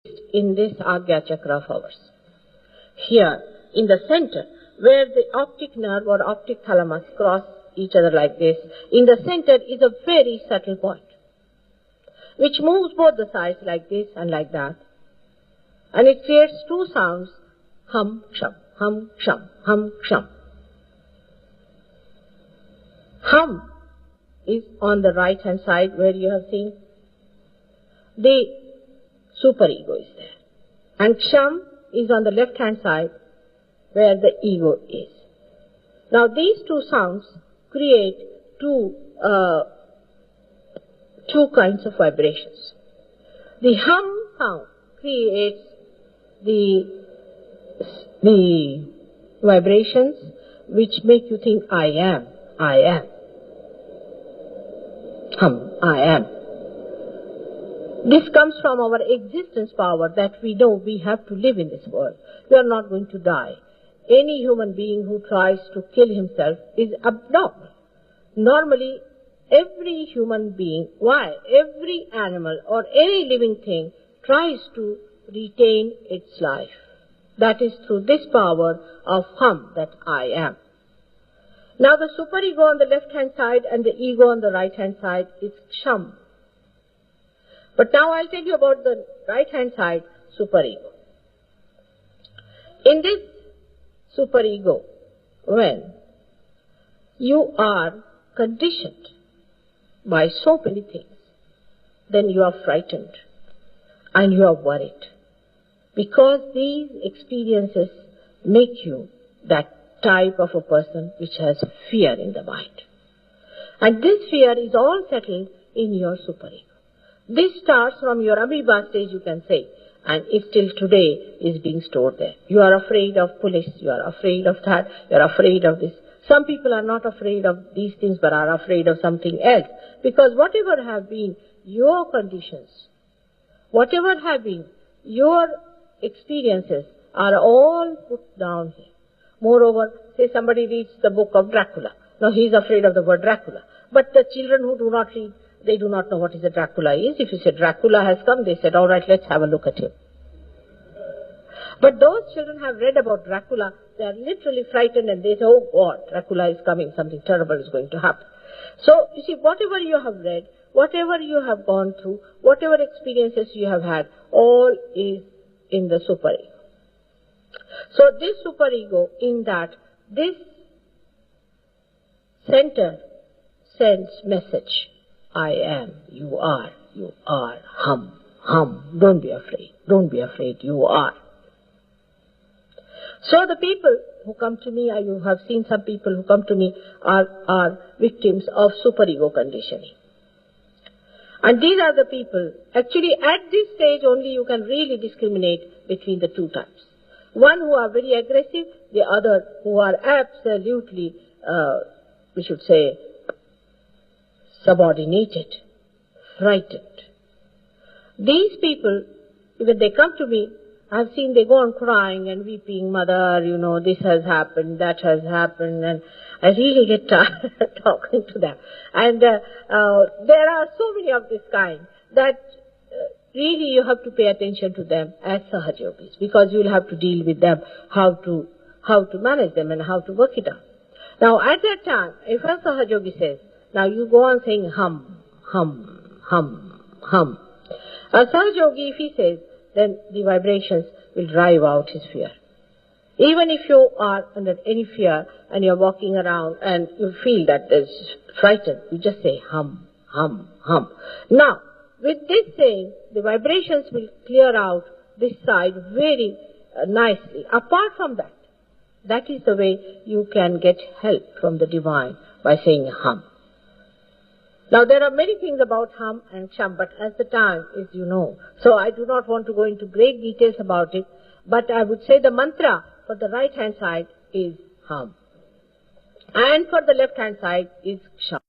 in this Agya Chakra of ours. Here, in the center, where the optic nerve or optic thalamus cross each other like this, in the center is a very subtle point, which moves both the sides like this and like that. And it creates two sounds, hum, sham, hum, sham, hum, sham. Hum is on the right hand side where you have seen. The superego is there. And sham is on the left hand side where the ego is. Now these two sounds create two kinds of vibrations. The hum sound creates the vibrations which make you think, I am. Hum, I am. This comes from our existence power that we know we have to live in this world. We are not going to die. Any human being who tries to kill himself is abnormal. Normally, every human being, every animal or any living thing tries to retain its life. That is through this power of hum, that I am. Now the superego on the left hand side and the ego on the right hand side is sham. But now I'll tell you about the right hand side, superego. In this superego, when you are conditioned by so many things, then you are frightened and you are worried, because these experiences make you that type of a person which has fear in the mind. And this fear is all settled in your superego. This starts from your amoeba stage, you can say, and it still today is being stored there. You are afraid of police, you are afraid of that, you are afraid of this. Some people are not afraid of these things but are afraid of something else, because whatever have been your conditions, whatever have been your experiences are all put down here. Moreover, say somebody reads the book of Dracula. Now he is afraid of the word Dracula. But the children who do not read, they do not know what is a Dracula is. If you say Dracula has come, they said, all right, let's have a look at him. But those children have read about Dracula, they are literally frightened and they say, oh God, Dracula is coming, something terrible is going to happen. So, you see, whatever you have read, whatever you have gone through, whatever experiences you have had, all is in the superego. So this superego, in that, this center sends message. I am, you are, hum, hum. Don't be afraid, you are. So the people who come to me, you have seen some people who come to me are victims of superego conditioning. And these are the people, actually at this stage only you can really discriminate between the two types. One who are very aggressive, the other who are absolutely, we should say, subordinated, frightened. These people, when they come to me, I've seen they go on crying and weeping, mother, this has happened, that has happened, and I really get tired talking to them. And there are so many of this kind that really you have to pay attention to them as Sahajogis, because you will have to deal with them, how to manage them and how to work it out. Now at that time, if a Sahajogi says, now you go on saying hum, hum, hum, hum. A Sahajogi, if he says, then the vibrations will drive out his fear. Even if you are under any fear and you're walking around and you feel that there's frightened, you just say hum, hum, hum. Now, with this saying, the vibrations will clear out this side very nicely. Apart from that, that is the way you can get help from the divine, by saying hum. Now there are many things about hum and sham, but as the time is, so I do not want to go into great details about it, but I would say the mantra for the right hand side is hum, and for the left hand side is sham.